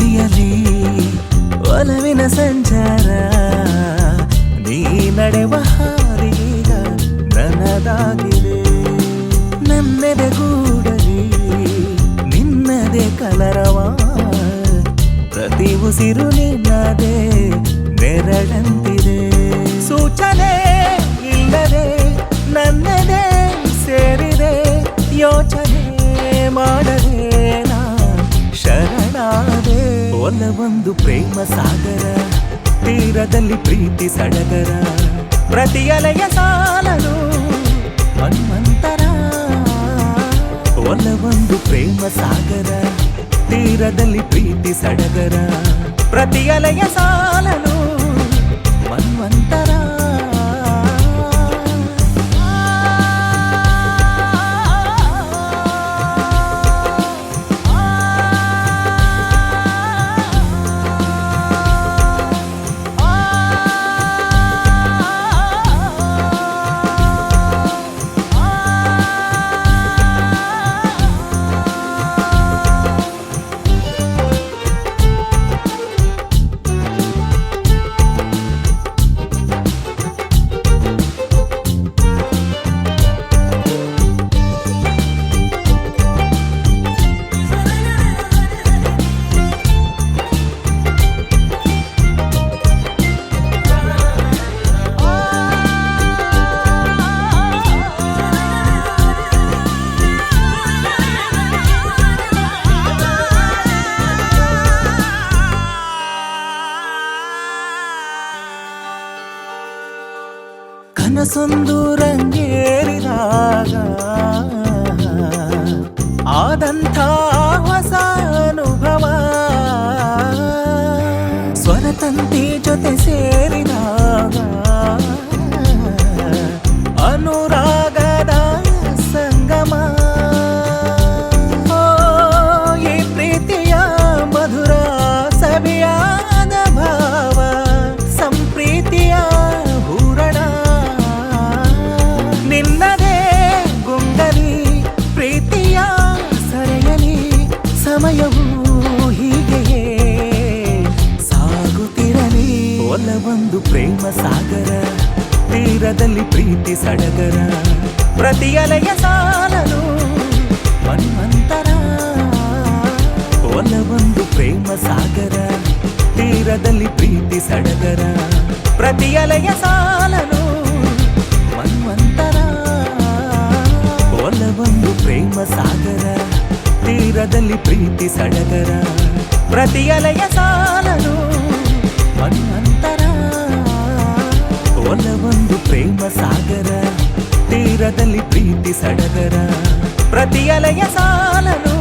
ಪ್ರೀತಿಯಲ್ಲಿ ಒಲವಿನ ಸಂಚಾರ ನೀ ನಡೆವ ಹಾದೀಗ ನನ್ನದಾಗಿದೆ. ನನ್ನೆದೆಗೂಡಲಿ ನಿನ್ನದೇ ಕಲರವ, ಪ್ರತಿ ಉಸಿರು ನಿನ್ನದೇ ನೆರಳಂತಿದೆ. ಸೂಚನೆ ಇಲ್ಲದೆ ನನ್ನದೇ ಸೇರಿದೆ, ಯೋಚನೆ ಮಾಡದೆ ನಾ ಶರಣಾದೆ. ಒಲವೊಂದು ಪ್ರೇಮ ಸಾಗರ, ತೀರದಲ್ಲಿ ಪ್ರೀತಿ ಸಡಗರ, ಪ್ರತಿ ಅಲೆಯ ಸಾಲಲು ಮನ್ವಂತರ. ಒಲವೊಂದು ಪ್ರೇಮ ಸಾಗರ, ತೀರದಲ್ಲಿ ಪ್ರೀತಿ ಸಡಗರ, ಪ್ರತಿ ಅಲೆಯ ಸಾಲಲು ಮನ್ವಂತರ. ಕನಸೊಂದು ರಂಗೇರಿದಾಗ ಆದಂಥ ಹೊಸ ಅನುಭವ, ಸ್ವರತಂತಿ ಜೊತೆ ಸೇರಿದಾಗ ಅನುರಾಗದ ಸಂಗಮ. ಈ ಪ್ರೀತಿಯ ಮಧುರ ಸವಿಯಾದ ಭಾವ, ಸಂಪ್ರೀತಿಯ ಹೂರಣ. ನಿನ್ನದೇ ಗುಂಗಲಿ ಪ್ರೀತಿಯ ಸರೆಯಲಿ, ಸಮಯವೂ ಹೀಗೆಯೇ ಸಾಗುತ್ತಿರಲಿ. ಒಲವೊಂದು ಪ್ರೇಮ ಸಾಗರ, ತೀರದಲ್ಲಿ ಪ್ರೀತಿ ಸಡಗರ, ಪ್ರತಿ ಅಲೆಯ ಸಾಲಲು ಮನ್ವಂತರ. ಒಲವೊಂದು ಪ್ರೇಮ ಸಾಗರ, ತೀರದಲ್ಲಿ ಪ್ರೀತಿ ಸಡಗರ, ಪ್ರತಿ ಅಲೆಯ ಸಾಲಲು ಮನ್ವಂತರ. ಒಲವೊಂದು ಪ್ರೇಮ ಸಾಗರ, ತೀರದಲ್ಲಿ ಪ್ರೀತಿ ಸಡಗರ, ಪ್ರತಿ ಅಲೆಯ ಸಾಲಲು ಮನ್ವಂತರ. ಒಲವೊಂದು ಪ್ರೇಮ ಸಾಗರ, ತೀರದಲ್ಲಿ ಪ್ರೀತಿ ಸಡಗರ, ಪ್ರತಿ ಅಲೆಯ ಸಾಲಲು